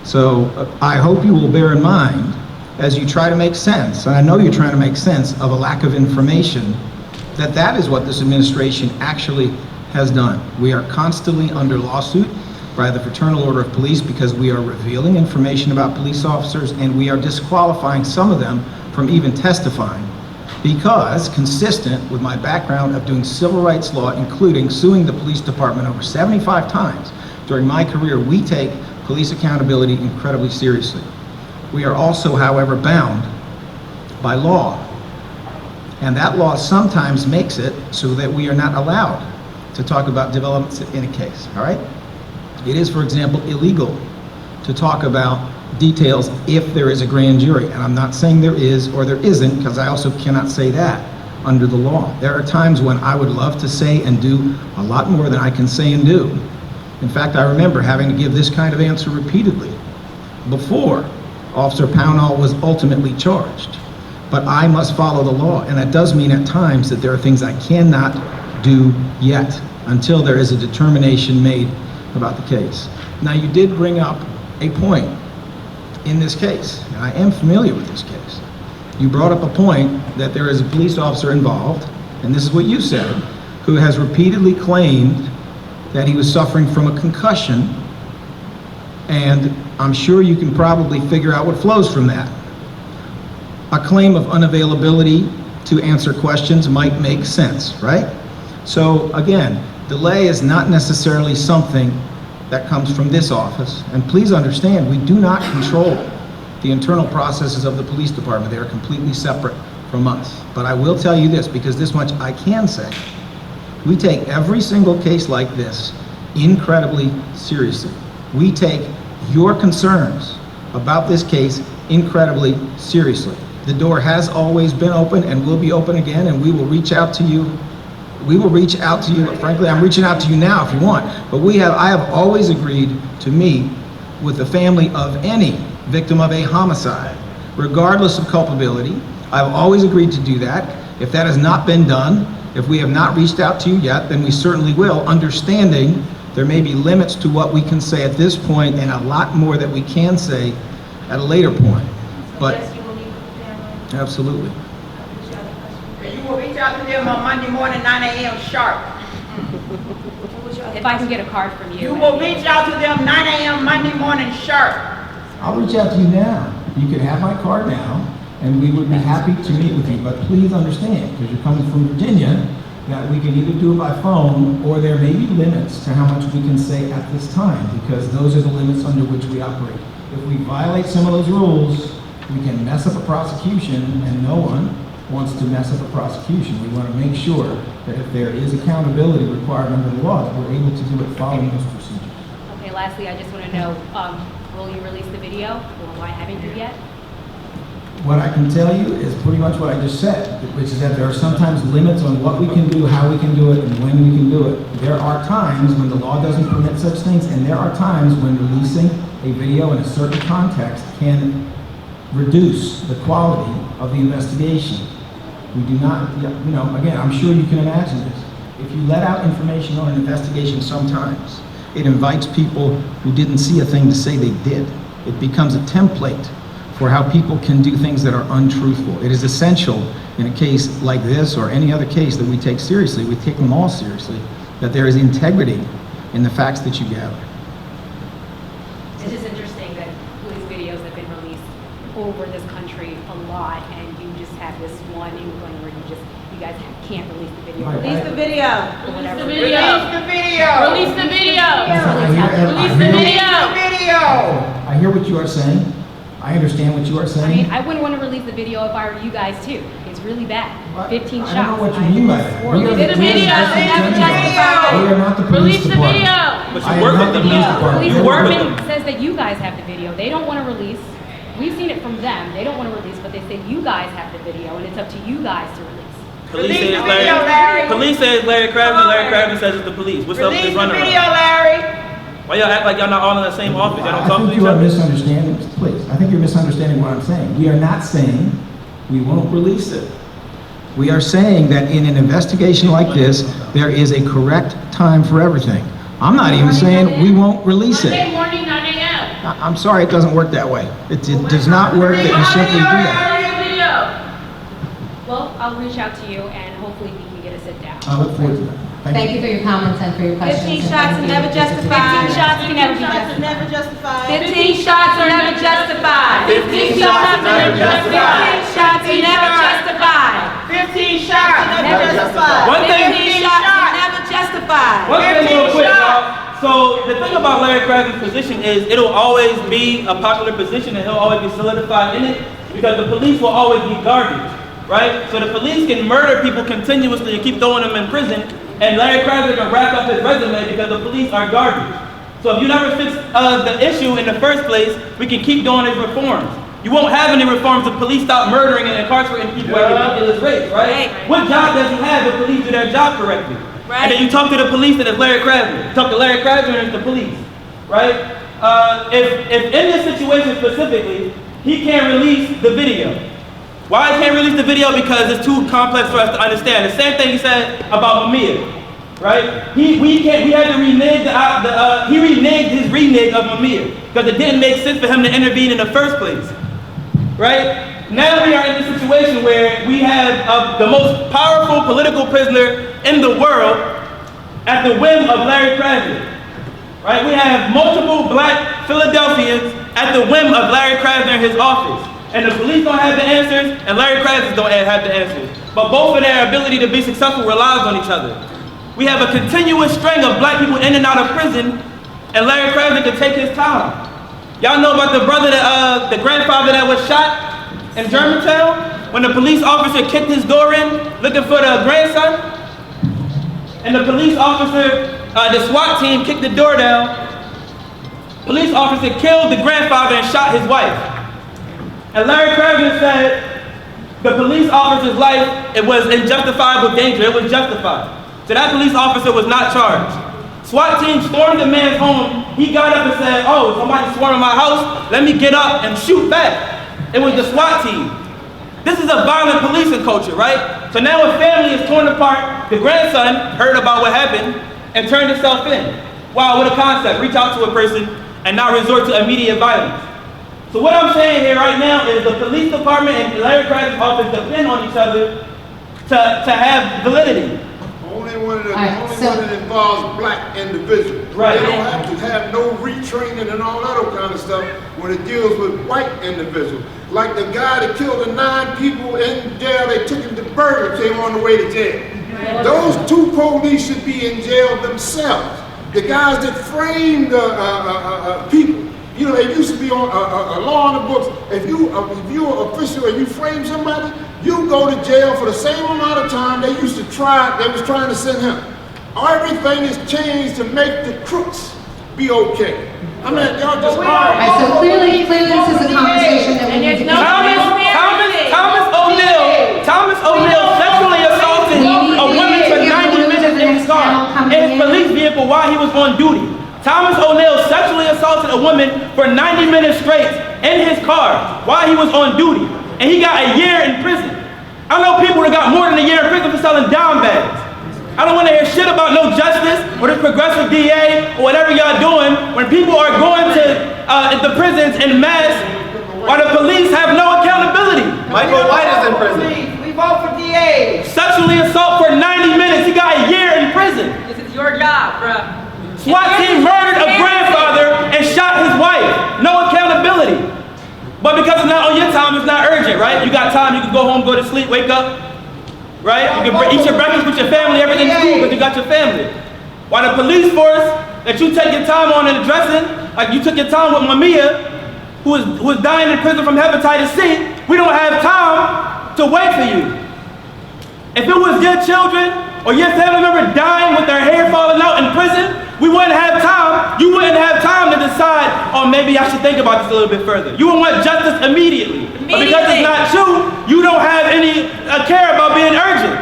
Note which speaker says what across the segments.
Speaker 1: So I hope you will bear in mind, as you try to make sense, and I know you're trying to make sense of a lack of information, that that is what this administration actually has done. We are constantly under lawsuit by the Fraternal Order of Police because we are revealing information about police officers, and we are disqualifying some of them from even testifying, because consistent with my background of doing civil rights law, including suing the police department over 75 times during my career, we take police accountability incredibly seriously. We are also, however, bound by law. And that law sometimes makes it so that we are not allowed to talk about developments in a case, all right? It is, for example, illegal to talk about details if there is a grand jury. And I'm not saying there is or there isn't, because I also cannot say that under the law. There are times when I would love to say and do a lot more than I can say and do. In fact, I remember having to give this kind of answer repeatedly before Officer Pownall was ultimately charged. But I must follow the law, and that does mean at times that there are things I cannot do yet until there is a determination made about the case. Now, you did bring up a point in this case, and I am familiar with this case. You brought up a point that there is a police officer involved, and this is what you said, who has repeatedly claimed that he was suffering from a concussion, and I'm sure you can probably figure out what flows from that. A claim of unavailability to answer questions might make sense, right? So again, delay is not necessarily something that comes from this office, and please understand, we do not control the internal processes of the police department. They are completely separate from us. But I will tell you this, because this much I can say. We take every single case like this incredibly seriously. We take your concerns about this case incredibly seriously. The door has always been open and will be open again, and we will reach out to you. We will reach out to you. Frankly, I'm reaching out to you now if you want. But I have always agreed to meet with the family of any victim of a homicide, regardless of culpability. I've always agreed to do that. If that has not been done, if we have not reached out to you yet, then we certainly will, understanding there may be limits to what we can say at this point and a lot more that we can say at a later point. But
Speaker 2: yes, you will meet with the family?
Speaker 1: Absolutely.
Speaker 3: You will reach out to them on Monday morning, 9 a.m. sharp.
Speaker 2: If I can get a card from you.
Speaker 3: You will reach out to them 9 a.m. Monday morning sharp.
Speaker 1: I'll reach out to you now. You can have my card now, and we would be happy to meet with you. But please understand, because you're coming from Virginia, that we can either do it by phone, or there may be limits to how much we can say at this time, because those are the limits under which we operate. If we violate some of those rules, we can mess up a prosecution, and no one wants to mess up a prosecution. We want to make sure that if there is accountability required under the law, that we're able to do it following those procedures.
Speaker 2: Okay, lastly, I just want to know, will you release the video, or why haven't you yet?
Speaker 1: What I can tell you is pretty much what I just said, which is that there are sometimes limits on what we can do, how we can do it, and when we can do it. There are times when the law doesn't permit such things, and there are times when releasing a video in a certain context can reduce the quality of the investigation. We do not, again, I'm sure you can imagine this. If you let out information on an investigation sometimes, it invites people who didn't see a thing to say they did. It becomes a template for how people can do things that are untruthful. It is essential in a case like this or any other case that we take seriously, we take them all seriously, that there is integrity in the facts that you gather.
Speaker 2: It's just interesting that police videos have been released over this country a lot, and you just have this one inkling where you guys can't release the video.
Speaker 3: Release the video.
Speaker 2: Release
Speaker 3: the video. Release the video.
Speaker 2: Release the video.
Speaker 3: Release the video.
Speaker 1: I hear what you are saying. I understand what you are saying.
Speaker 2: I mean, I wouldn't want to release the video if I were you guys too. It's really bad. 15 shots.
Speaker 1: I don't know what you mean by that.
Speaker 2: Release the video.
Speaker 1: We are not the police department.
Speaker 4: But you work with the police department.
Speaker 2: Police
Speaker 4: You work with
Speaker 2: department
Speaker 4: them.
Speaker 2: says that you guys have the video. They don't want to release. We've seen it from them. They don't want to release, but they say you guys have the video, and it's up to you guys to release.
Speaker 4: Police
Speaker 3: Release
Speaker 4: says
Speaker 3: the video, Larry.
Speaker 4: Police says Larry Krasner. Larry Krasner says it's the police. What's up with
Speaker 3: Release
Speaker 4: this
Speaker 3: the
Speaker 4: runaround?
Speaker 3: video, Larry.
Speaker 4: Why y'all act like y'all not all in the same office? Y'all don't talk
Speaker 1: I
Speaker 4: to
Speaker 1: think
Speaker 4: each
Speaker 1: you are
Speaker 4: other?
Speaker 1: misunderstanding, please. I think you're misunderstanding what I'm saying. We are not saying we won't release it. We are saying that in an investigation like this, there is a correct time for everything. I'm not even saying we won't release it.
Speaker 5: Monday morning, 9 a.m.
Speaker 1: I'm sorry, it doesn't work that way. It does not work that you simply do that.
Speaker 2: Well, I'll reach out to you and hopefully we can get a sit down.
Speaker 1: I look forward to that.
Speaker 5: Thank you for your comments and for your questions.
Speaker 3: 15 shots are never justified.
Speaker 2: 15 shots can never be
Speaker 3: 15 shots are
Speaker 2: justified.
Speaker 3: never justified.
Speaker 2: 15 shots are never justified.
Speaker 3: 15 shots are never justified.
Speaker 2: 15 shots are never justified.
Speaker 3: 15 shots are never justified.
Speaker 4: One thing-
Speaker 2: 15 shots are never justified.
Speaker 4: One thing real quick, y'all. So the thing about Larry Krasner's position is it'll always be a popular position and he'll always be solidified in it because the police will always be garbage, right? So the police can murder people continuously and keep throwing them in prison, and Larry Krasner can rack up his resume because the police are garbage. So if you never fix the issue in the first place, we can keep doing these reforms. You won't have any reforms if police stop murdering and incarcerating people at ridiculous rates, right? What job does he have if police do their job correctly? And then you talk to the police and it's Larry Krasner. You talk to Larry Krasner and it's the police, right? If in this situation specifically, he can't release the video. Why he can't release the video? Because it's too complex for us to understand. The same thing he said about Mumia, right? He had to renege he reneged his renege of Mumia because it didn't make sense for him to intervene in the first place, right? Now we are in this situation where we have the most powerful political prisoner in the world at the whim of Larry Krasner, right? We have multiple black Philadelphians at the whim of Larry Krasner in his office. And the police don't have the answers, and Larry Krasner don't have the answers. But both of their ability to be successful relies on each other. We have a continuous string of black people in and out of prison, and Larry Krasner can take his time. Y'all know about the brother, the grandfather that was shot in Germantown? When the police officer kicked his door in, looking for the grandson? And the police officer, the SWAT team kicked the door down. Police officer killed the grandfather and shot his wife. And Larry Krasner said the police officer's life, it was unjustifiable danger, it was justified. So that police officer was not charged. SWAT team stormed the man's home. He got up and said, oh, somebody swarming my house, let me get up and shoot back. It was the SWAT team. This is a violent policing culture, right? So now a family is torn apart. The grandson heard about what happened and turned himself in. Wow, what a concept. Reach out to a person and not resort to immediate violence. So what I'm saying here right now is the police department and Larry Krasner's office depend on each other to have validity.
Speaker 6: Only one
Speaker 5: right,
Speaker 6: that involves black individuals.
Speaker 4: Right.
Speaker 6: They don't have to have no retraining and all that kind of stuff when it deals with white individuals. Like the guy that killed the 9 people in jail, they took him to Burger King on the way to jail. Those 2 police should be in jail themselves. The guys that framed people. You know, it used to be on a law in the books. If you're an official and you frame somebody, you go to jail for the same amount of time they used to try. They was trying to send him. Everything is changed to make the crooks be okay. I mean, y'all just
Speaker 5: All right, so clearly this is a conversation that we need to continue.
Speaker 4: Thomas O'Neill sexually assaulted a woman for 90 minutes in his car, in his police vehicle while he was on duty. Thomas O'Neill sexually assaulted a woman for 90 minutes straight in his car while he was on duty, and he got a year in prison. I know people that got more than a year in prison for selling dime bags. I don't want to hear shit about no justice or this progressive DA or whatever y'all doing when people are going to the prisons en masse while the police have no accountability.
Speaker 7: Michael White is in prison.
Speaker 3: We vote for DA.
Speaker 4: Sexually assault for 90 minutes. He got a year in prison.
Speaker 3: This is your job, bruh.
Speaker 4: SWAT team murdered a grandfather and shot his wife. No accountability. But because it's not on your time, it's not urgent, right? You got time, you can go home, go to sleep, wake up, right? You can eat your breakfast with your family, everything's cool because you got your family. While the police force that you take your time on in addressing, like you took your time with Mumia, who was dying in prison from hepatitis C, we don't have time to wait for you. If it was your children or your family member dying with their hair falling out in prison, we wouldn't have time. You wouldn't have time to decide, oh, maybe I should think about this a little bit further. You would want justice immediately. But because it's not you, you don't have any care about being urgent.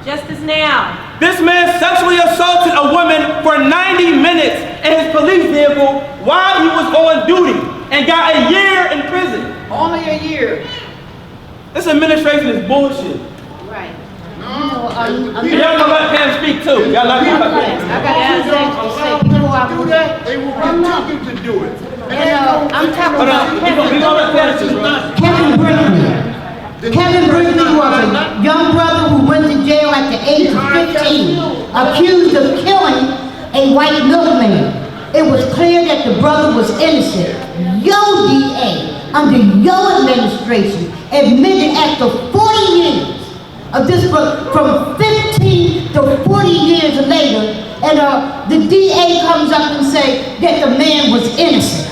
Speaker 2: Justice now.
Speaker 4: This man sexually assaulted a woman for 90 minutes in his police vehicle while he was on duty and got a year in prison.
Speaker 3: Only a year.
Speaker 4: This administration is bullshit.
Speaker 2: Right.
Speaker 4: Y'all gonna let Pam speak too. Y'all not gonna let Pam.
Speaker 6: They will continue to do it. And ain't no
Speaker 3: I'm talking
Speaker 4: Hold
Speaker 3: about
Speaker 4: on, we gonna finish, bro.
Speaker 7: Kevin Brinkley was a young brother who went to jail at the age of 15, accused of killing a white milkman. It was clear that the brother was innocent. Your DA, under your administration, admitted after 40 years of this, from 15 to 40 years later, and the DA comes up and say that the man was innocent.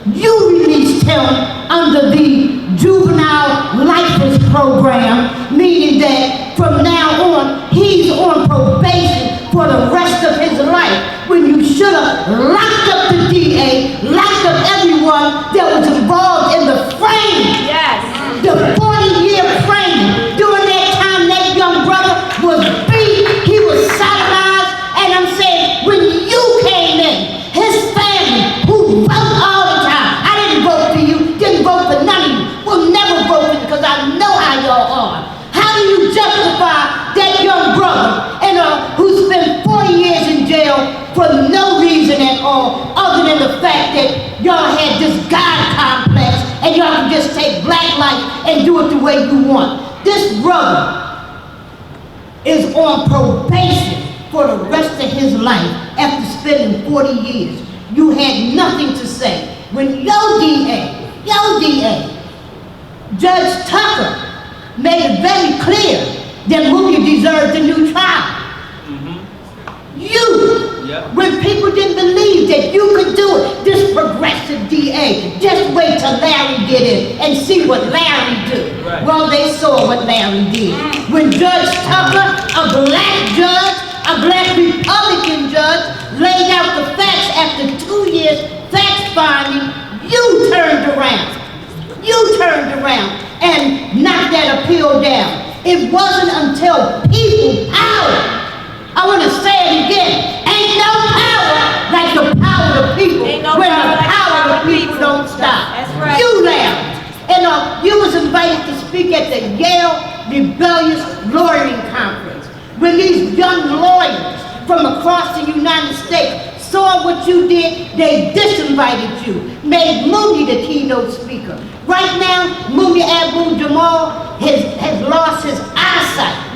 Speaker 7: You released him under the juvenile lifers program, meaning that from now on, he's on probation for the rest of his life, when you should have locked up the DA, locked up everyone that was involved in the framing.
Speaker 2: Yes.
Speaker 7: The 40-year framing. During that time, that young brother was beat, he was sodomized, and I'm saying, when you came in, his family, who vote all the time, I didn't vote for you, didn't vote for none of you, will never vote for you because I know how y'all are. How do you justify that young brother who spent 40 years in jail for no reason at all, other than the fact that y'all had this God complex and y'all can just take black life and do it the way you want? This brother is on probation for the rest of his life after spending 40 years. You had nothing to say. When your DA, Judge Tucker, made it very clear that Mumia deserved a new trial. When people didn't believe that you could do it, this progressive DA, just wait till Larry get in and see what Larry do.
Speaker 4: Right.
Speaker 7: Well, they saw what Larry did. When Judge Tucker, a black judge, a black Republican judge, laid out the facts after 2 years fact finding, you turned around. You turned around and knocked that appeal down. It wasn't until people power, I want to say it again, ain't no power like the power of the people.
Speaker 3: Ain't no
Speaker 7: when
Speaker 3: power
Speaker 7: the
Speaker 3: like
Speaker 7: power of the people don't stop.
Speaker 3: That's right.
Speaker 7: You laughed. And you was invited to speak at the Yale Rebellious Lawyering Conference. When these young lawyers from across the United States saw what you did, they disinvited you, made Mumia the keynote speaker. Right now, Mumia Abul-Jamar has lost his eyesight.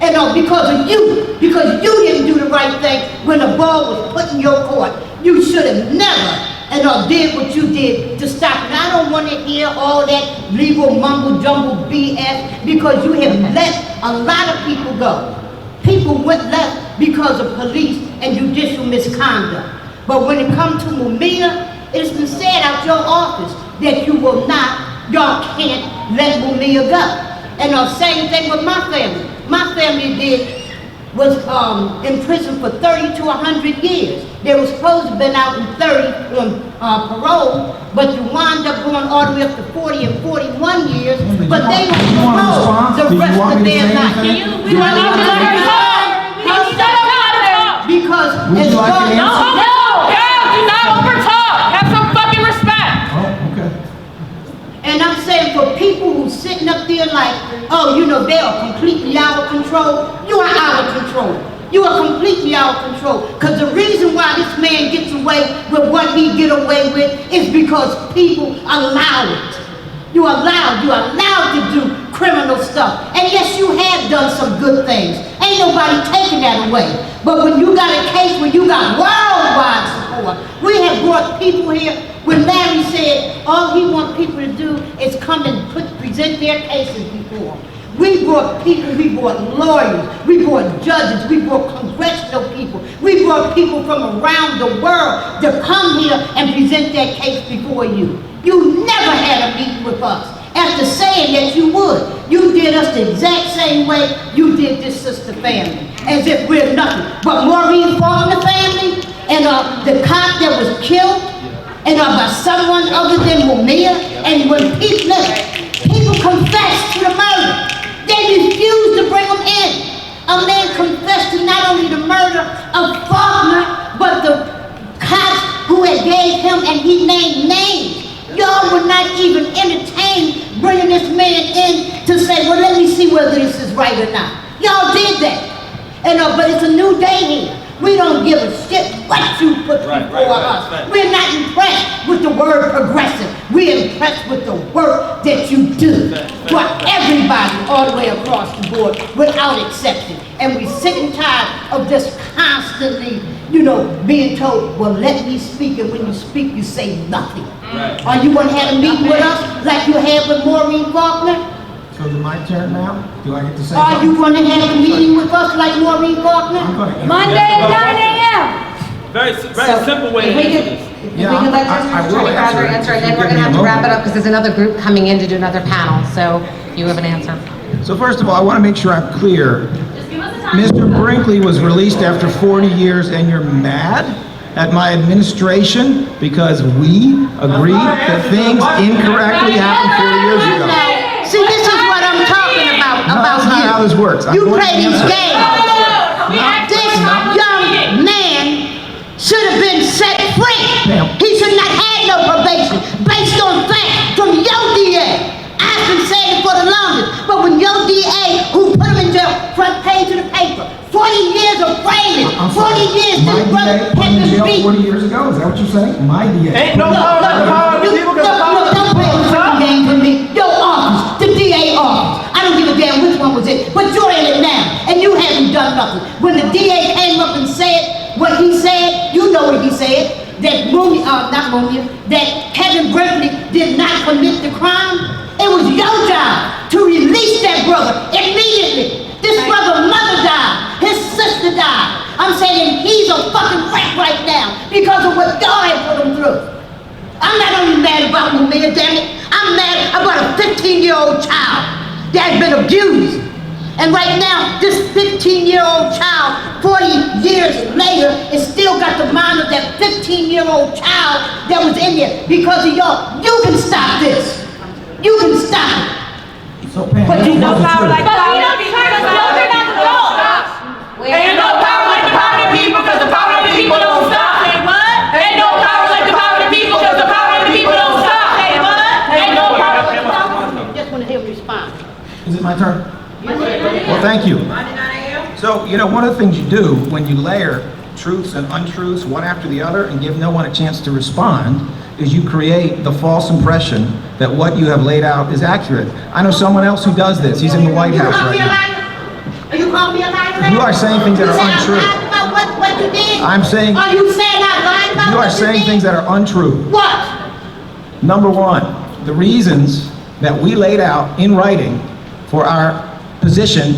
Speaker 7: And because of you, because you didn't do the right thing when the ball was put in your court. You should have never did what you did to stop it. I don't want to hear all that legal mumble-jumble BS, because you have let a lot of people go. People went left because of police and judicial misconduct. But when it comes to Mumia, it's been said out your office that you will not, y'all can't let Mumia go. And the same thing with my family. My family was in prison for 30 to 100 years. They were supposed to have been out in 30 on parole, but you wind up going all the way up to 40 and 41 years, but they were parole the rest of their life.
Speaker 2: We want to
Speaker 7: Because as long
Speaker 2: do not overtalk. Have some fucking respect.
Speaker 1: Oh, okay.
Speaker 7: and I'm saying for people who sitting up there like, oh, you know, they are completely out of control, you are out of control. You are completely out of control. Because the reason why this man gets away with what he get away with is because people allow it. You are allowed to do criminal stuff. And yes, you have done some good things. Ain't nobody taking that away. But when you got a case where you got worldwide support, we have brought people here. When Larry said all he wants people to do is come and present their cases before him. We brought people, we brought lawyers, we brought judges, we brought congressional people, we brought people from around the world to come here and present their case before you. You never had a meeting with us after saying that you would. You did us the exact same way you did this sister family, as if we're nothing. But Maureen fought the family, and the cop that was killed, and by someone other than Mumia, and when people confessed to the murder, they refused to bring him in. A man confessed to not only the murder of Faulkner, but the cops who had gave him, and he named names. Y'all would not even entertain bringing this man in to say, well, let me see whether this is right or not. Y'all did that. And but it's a new day here. We don't give a shit what you put before us. We're not impressed with the word progressive. with the work that you do for everybody all the way across the board without exception. And we're sick and tired of just constantly, being told, well, let me speak, and when you speak, you say nothing.
Speaker 4: Right.
Speaker 7: Are you gonna have a meeting with us like you had with Maureen Faulkner?
Speaker 1: So is it my turn now? Do I get to say
Speaker 7: Are
Speaker 1: something?
Speaker 7: you gonna have a meeting with us like Maureen
Speaker 1: I'm
Speaker 7: Faulkner?
Speaker 1: gonna-
Speaker 2: Monday at 9 a.m.
Speaker 4: Very
Speaker 5: So,
Speaker 4: simple way
Speaker 5: if
Speaker 4: to
Speaker 5: we
Speaker 4: answer
Speaker 5: could-
Speaker 4: this.
Speaker 5: If we
Speaker 1: Yeah,
Speaker 5: could let
Speaker 1: I will
Speaker 5: Attorney
Speaker 1: answer
Speaker 5: Krasner
Speaker 1: it.
Speaker 5: answer, and
Speaker 1: If
Speaker 5: then
Speaker 1: you
Speaker 5: we're
Speaker 1: give
Speaker 5: gonna
Speaker 1: me
Speaker 5: have
Speaker 1: a
Speaker 5: to wrap it
Speaker 1: moment.
Speaker 5: up because there's another group coming in to do another panel, so you have an answer.
Speaker 1: So first of all, I want to make sure I'm clear.
Speaker 2: Just give us a time.
Speaker 1: Mr. Brinkley was released after 40 years, and you're mad at my administration because we agreed that things incorrectly happened 40 years ago.
Speaker 7: See, this is what I'm talking about
Speaker 1: No, that's not how this works. I'm
Speaker 7: You
Speaker 1: going to
Speaker 7: play these
Speaker 1: answer.
Speaker 7: games. This young man should have been set free.
Speaker 1: Ma'am.
Speaker 7: He should not have no probation based on facts from your DA. I've been saying it for the longest, but when your DA, who put him in jail, front page of the paper, 40 years of framing,
Speaker 1: I'm
Speaker 7: 40
Speaker 1: sorry.
Speaker 7: years
Speaker 1: My
Speaker 7: this brother
Speaker 1: DA put
Speaker 7: has
Speaker 1: him in
Speaker 7: been
Speaker 1: jail
Speaker 7: beat.
Speaker 1: 40 years ago? Is that what you're saying? My DA.
Speaker 4: Ain't no power like the power of the people, because the power of the
Speaker 7: Don't play
Speaker 4: people
Speaker 7: the
Speaker 4: is
Speaker 7: fucking
Speaker 4: up.
Speaker 7: game for me. Your office, the DA office. I don't give a damn which one was it, but you're in it now, and you haven't done nothing. When the DA came up and said what he said, you know what he said, that that Kevin Brinkley did not commit the crime. It was your job to release that brother immediately. This brother's mother died, his sister died. I'm saying he's a fucking wreck right now because of what God had put him through. I'm not only mad about Mumia, damn it. I'm mad about a 15-year-old child that's been abused. And right now, this 15-year-old child, 40 years later, is still got the mind of that 15-year-old child that was in there because of y'all. You can stop this. You can stop it.
Speaker 1: So Pam,
Speaker 7: But you
Speaker 1: that's
Speaker 7: know
Speaker 1: the
Speaker 7: power
Speaker 1: truth.
Speaker 7: like
Speaker 2: But we don't turn us over not the adults.
Speaker 3: Ain't no power like the power of the people, because the power of the people don't stop. Say what? Ain't no power like the power of the people, because the power of the people don't stop. Say what? Ain't no power like the power.
Speaker 7: Just want to hear him respond.
Speaker 1: Is it my turn? Well, thank you.
Speaker 3: Monday, 9 a.m.?
Speaker 1: So, one of the things you do when you layer truths and untruths one after the other and give no one a chance to respond is you create the false impression that what you have laid out is accurate. I know someone else who does this. He's in the White House right now.
Speaker 7: Are you calling me a liar?
Speaker 1: You are saying things that are
Speaker 7: You said
Speaker 1: untrue.
Speaker 7: I'm lying about what you did?
Speaker 1: I'm saying
Speaker 7: Are you saying I'm lying about
Speaker 1: you
Speaker 7: what
Speaker 1: are saying
Speaker 7: did?
Speaker 1: things that are untrue.
Speaker 7: What?
Speaker 1: Number one, the reasons that we laid out in writing for our position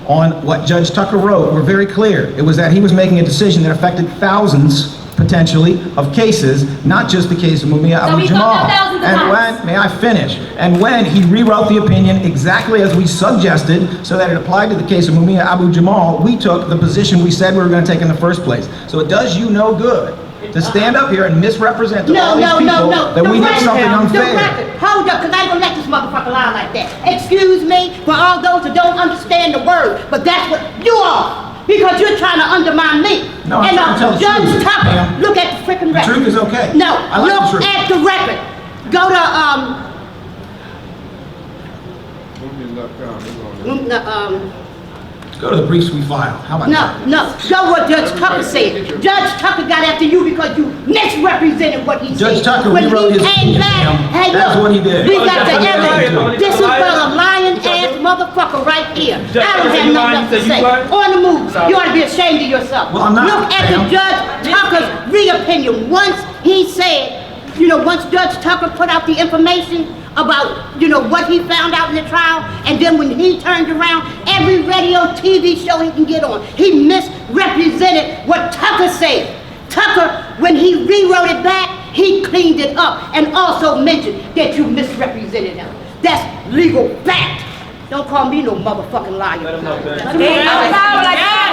Speaker 1: on what Judge Tucker wrote were very clear. It was that he was making a decision that affected thousands, potentially, of cases, not just the case of Mumia
Speaker 2: So we thought
Speaker 1: Abul-Jamar.
Speaker 2: that thousands of
Speaker 1: And
Speaker 2: times.
Speaker 1: when, may I finish? And when he rewrote the opinion exactly as we suggested, so that it applied to the case of Mumia Abul-Jamar, we took the position we said we were going to take in the first place. So it does you no good to stand up here and misrepresent to all these people that we did something unfair.
Speaker 7: Hold up, because I ain't gonna let this motherfucker lie like that. Excuse me for all those that don't understand the word, but that's what you are. Because you're trying to undermine me.
Speaker 1: No, I'm trying to tell the
Speaker 7: Judge
Speaker 1: truth,
Speaker 7: Tucker,
Speaker 1: ma'am.
Speaker 7: look at the freaking record.
Speaker 1: The truth is okay.
Speaker 7: No,
Speaker 1: I like the
Speaker 7: look
Speaker 1: truth.
Speaker 7: at the record. Go to,
Speaker 1: Go to the briefs we filed. How about that?
Speaker 7: no, show what Judge Tucker said. Judge Tucker got after you because you misrepresented what he said.
Speaker 1: Judge Tucker
Speaker 7: When
Speaker 1: rewrote
Speaker 7: he
Speaker 1: his
Speaker 7: came
Speaker 1: opinion,
Speaker 7: back,
Speaker 1: ma'am.
Speaker 7: hey,
Speaker 1: That's
Speaker 7: look,
Speaker 1: what he did.
Speaker 7: we
Speaker 1: Oh,
Speaker 7: got the
Speaker 1: that's what he
Speaker 7: evidence.
Speaker 1: did.
Speaker 7: This is for a lying ass motherfucker right here.
Speaker 4: Judge,
Speaker 7: I don't
Speaker 4: you
Speaker 7: have
Speaker 4: lying?
Speaker 7: nothing else to
Speaker 4: You said
Speaker 7: say.
Speaker 4: you lying?
Speaker 7: On the move, you ought to be ashamed of yourself.
Speaker 1: Well, I'm not,
Speaker 7: Look at the
Speaker 1: ma'am.
Speaker 7: Judge Tucker's re-opinion. Once he said, once Judge Tucker put out the information about, what he found out in the trial, and then when he turned around, every radio, TV show he can get on, he misrepresented what Tucker said. Tucker, when he rewrote it back, he cleaned it up and also mentioned that you misrepresented him. That's legal fact. Don't call me no motherfucking liar.
Speaker 4: Let him know, man.
Speaker 2: Ain't no power like that.